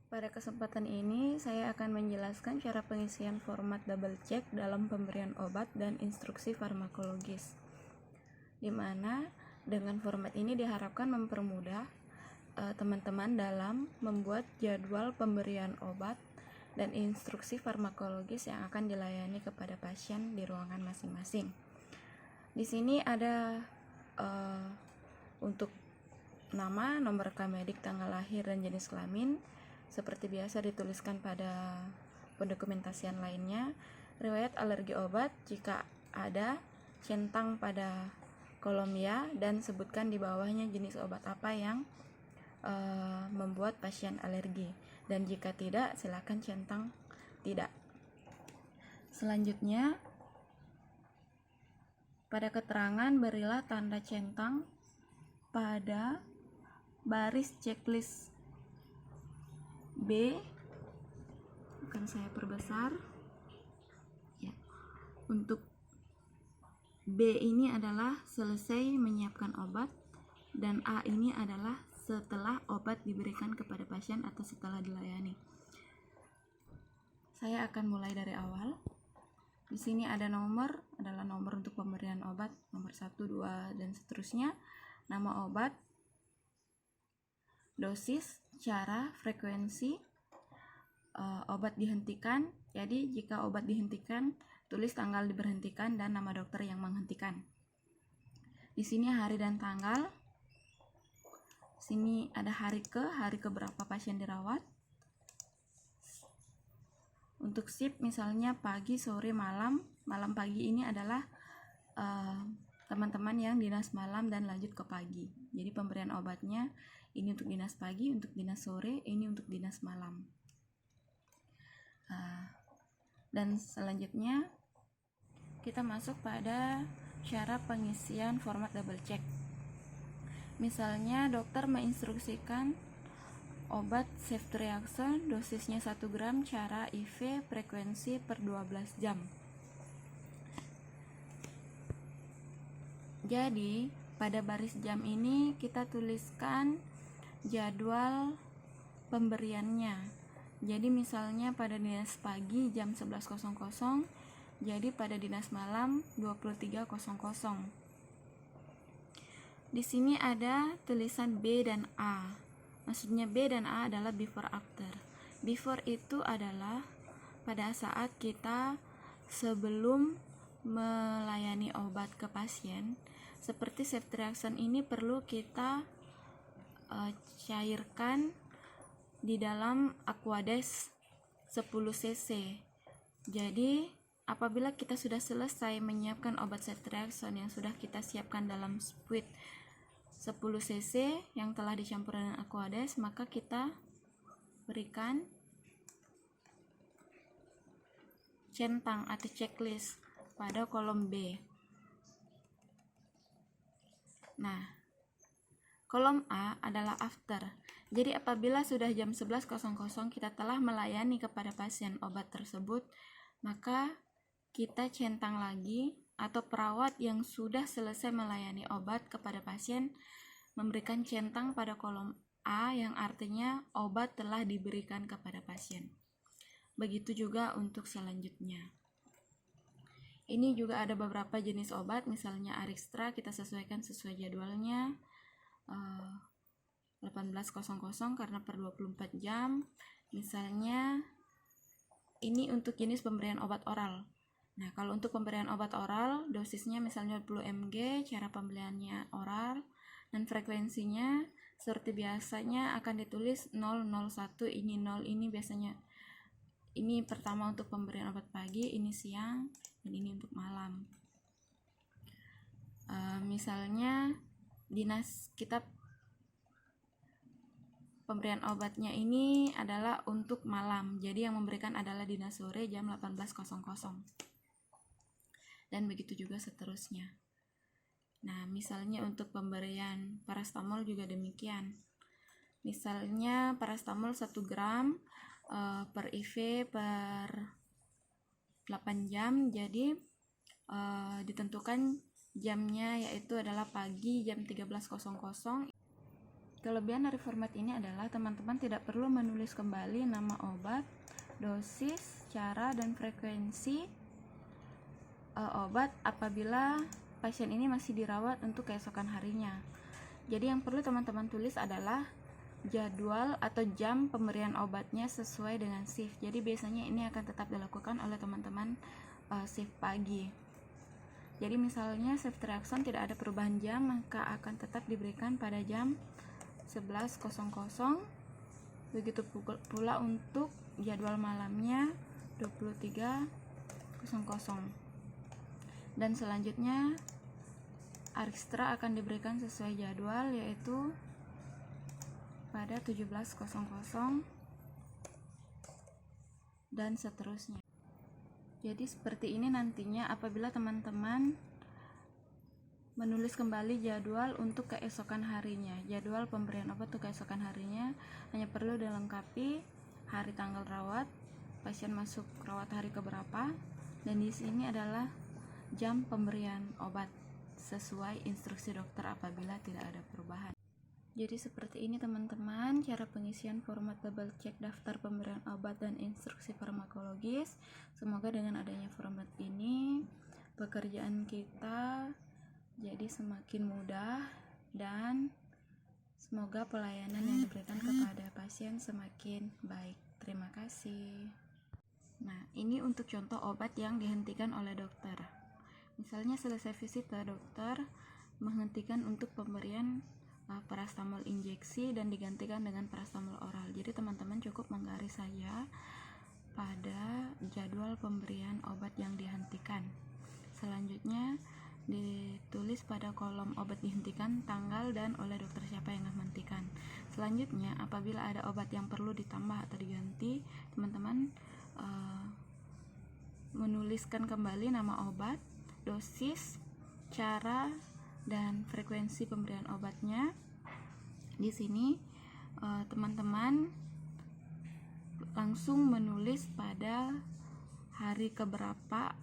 Pada kesempatan ini, saya akan menjelaskan cara pengisian format double check dalam pemberian obat dan instruksi farmakologis, di mana dengan format ini diharapkan mempermudah teman-teman dalam membuat jadwal pemberian obat dan instruksi farmakologis yang akan dilayani kepada pasien di ruangan masing-masing. Di sini ada untuk nama, nomor rekam medik, tanggal lahir, dan jenis kelamin. Seperti biasa dituliskan pada pendokumentasian lainnya. Riwayat alergi obat jika ada, centang pada kolom ya, dan sebutkan di bawahnya jenis obat apa yang membuat pasien alergi, dan jika tidak silakan centang tidak. Selanjutnya, pada keterangan berilah tanda centang pada baris checklist B. Akan saya perbesar ya. Untuk B ini adalah selesai menyiapkan obat, dan A ini adalah setelah obat diberikan kepada pasien atau setelah dilayani. Saya akan mulai dari awal. Di sini ada nomor, adalah nomor untuk pemberian obat, nomor 1, 2, dan seterusnya. Nama obat, dosis, cara, frekuensi, obat dihentikan. Jadi jika obat dihentikan, tulis tanggal diberhentikan dan nama dokter yang menghentikan. Di sini hari dan tanggal. Sini ada hari ke berapa pasien dirawat. Untuk shift misalnya pagi, sore, malam. Malam pagi ini adalah teman-teman yang dinas malam dan lanjut ke pagi. Jadi pemberian obatnya ini untuk dinas pagi, untuk dinas sore, ini untuk dinas malam. Dan selanjutnya kita masuk pada cara pengisian format double check. Misalnya dokter menginstruksikan obat ceftriaxone dosisnya 1 gram, cara IV, frekuensi per 12 jam. Jadi pada baris jam ini kita tuliskan jadwal pemberiannya. Jadi misalnya pada dinas pagi jam 11.00, jadi pada dinas malam 23.00. Di sini ada tulisan B dan A. Maksudnya B dan A adalah before after. Before itu adalah pada saat kita sebelum melayani obat ke pasien. Seperti ceftriaxone ini perlu kita cairkan di dalam Aquades 10 cc. Jadi apabila kita sudah selesai menyiapkan obat ceftriaxone yang sudah kita siapkan dalam spuit 10 cc yang telah dicampur dengan Aquades, maka kita berikan centang atau checklist pada kolom B. Nah, kolom A adalah after. Jadi apabila sudah jam 11.00 kita telah melayani kepada pasien obat tersebut, maka kita centang lagi, atau perawat yang sudah selesai melayani obat kepada pasien memberikan centang pada kolom A, yang artinya obat telah diberikan kepada pasien. Begitu juga untuk selanjutnya. Ini juga ada beberapa jenis obat, misalnya Arixtra kita sesuaikan sesuai jadwalnya 18.00 karena per 24 jam. Misalnya ini untuk jenis pemberian obat oral. Nah, kalau untuk pemberian obat oral, dosisnya misalnya 20 mg, cara pembeliannya oral, dan frekuensinya seperti biasanya akan ditulis 001, ini 0, ini biasanya. Ini pertama untuk pemberian obat pagi, ini siang, dan ini untuk malam. Misalnya dinas kita pemberian obatnya ini adalah untuk malam, jadi yang memberikan adalah dinas sore jam 18.00. Dan begitu juga seterusnya. Nah, misalnya untuk pemberian parastamol juga demikian. Misalnya parastamol 1 gram per IV per 8 jam, jadi ditentukan jamnya yaitu adalah pagi jam 13.00. Kelebihan dari format ini adalah teman-teman tidak perlu menulis kembali nama obat, dosis, cara, dan frekuensi obat apabila pasien ini masih dirawat untuk keesokan harinya. Jadi yang perlu teman-teman tulis adalah jadwal atau jam pemberian obatnya sesuai dengan shift. Jadi biasanya ini akan tetap dilakukan oleh teman-teman shift pagi. Jadi misalnya shift reaction tidak ada perubahan jam, maka akan tetap diberikan pada jam 11.00. Begitu pula untuk jadwal malamnya 23.00. Dan selanjutnya Arixtra akan diberikan sesuai jadwal, yaitu pada 17.00 dan seterusnya. Jadi seperti ini nantinya apabila teman-teman menulis kembali jadwal untuk keesokan harinya. Jadwal pemberian obat untuk keesokan harinya hanya perlu dilengkapi hari tanggal rawat, pasien masuk rawat hari keberapa, dan di sini adalah jam pemberian obat sesuai instruksi dokter apabila tidak ada perubahan. Jadi seperti ini teman-teman cara pengisian format double check daftar pemberian obat dan instruksi farmakologis. Semoga dengan adanya format ini pekerjaan kita jadi semakin mudah dan semoga pelayanan yang diberikan kepada pasien semakin baik. Terima kasih. Nah, ini untuk contoh obat yang dihentikan oleh dokter. Misalnya selesai visit ke dokter menghentikan untuk pemberian paracetamol injeksi dan digantikan dengan paracetamol oral. Jadi teman-teman cukup menggaris saja pada jadwal pemberian obat yang dihentikan. Selanjutnya ditulis pada kolom obat dihentikan, tanggal, dan oleh dokter siapa yang menghentikan. Selanjutnya apabila ada obat yang perlu ditambah atau diganti, teman-teman menuliskan kembali nama obat, dosis, cara, dan frekuensi pemberian obatnya. Di sini teman-teman langsung menulis pada hari keberapa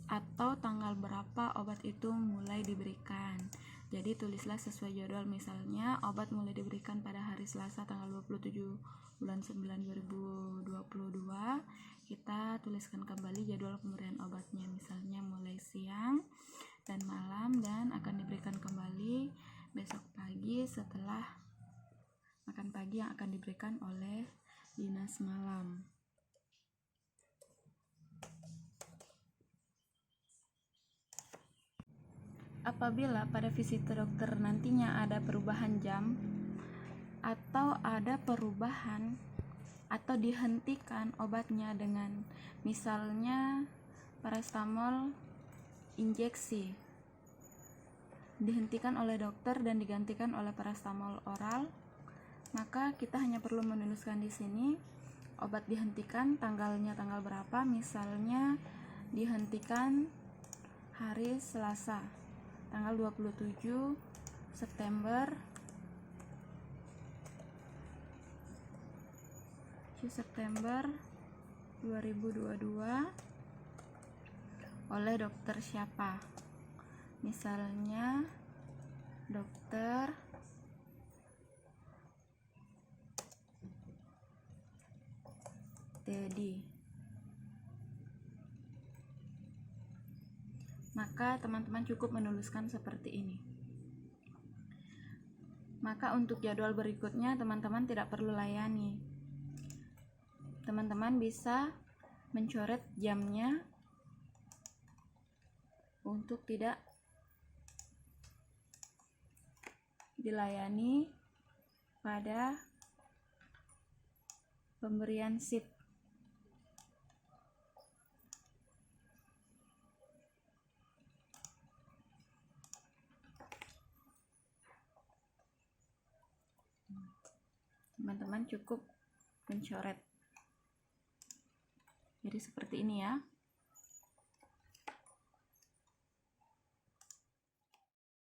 atau tanggal berapa obat itu mulai diberikan. Jadi tulislah sesuai jadwal, misalnya obat mulai diberikan pada hari Selasa tanggal 27 bulan 9 2022. Kita tuliskan kembali jadwal pemberian obatnya, misalnya mulai siang dan malam, dan akan diberikan kembali besok pagi setelah makan pagi yang akan diberikan oleh dinas malam. Apabila pada visit dokter nantinya ada perubahan jam atau ada perubahan atau dihentikan obatnya dengan misalnya paracetamol injeksi dihentikan oleh dokter dan digantikan oleh paracetamol oral, maka kita hanya perlu menuliskan di sini obat dihentikan, tanggalnya tanggal berapa, misalnya dihentikan hari Selasa tanggal 27 September 2022 oleh dokter siapa, misalnya dokter Teddy. Maka teman-teman cukup menuliskan seperti ini. Maka untuk jadwal berikutnya teman-teman tidak perlu layani. Teman-teman bisa mencoret jamnya untuk tidak dilayani pada pemberian shift. Teman-teman cukup mencoret. Jadi seperti ini ya.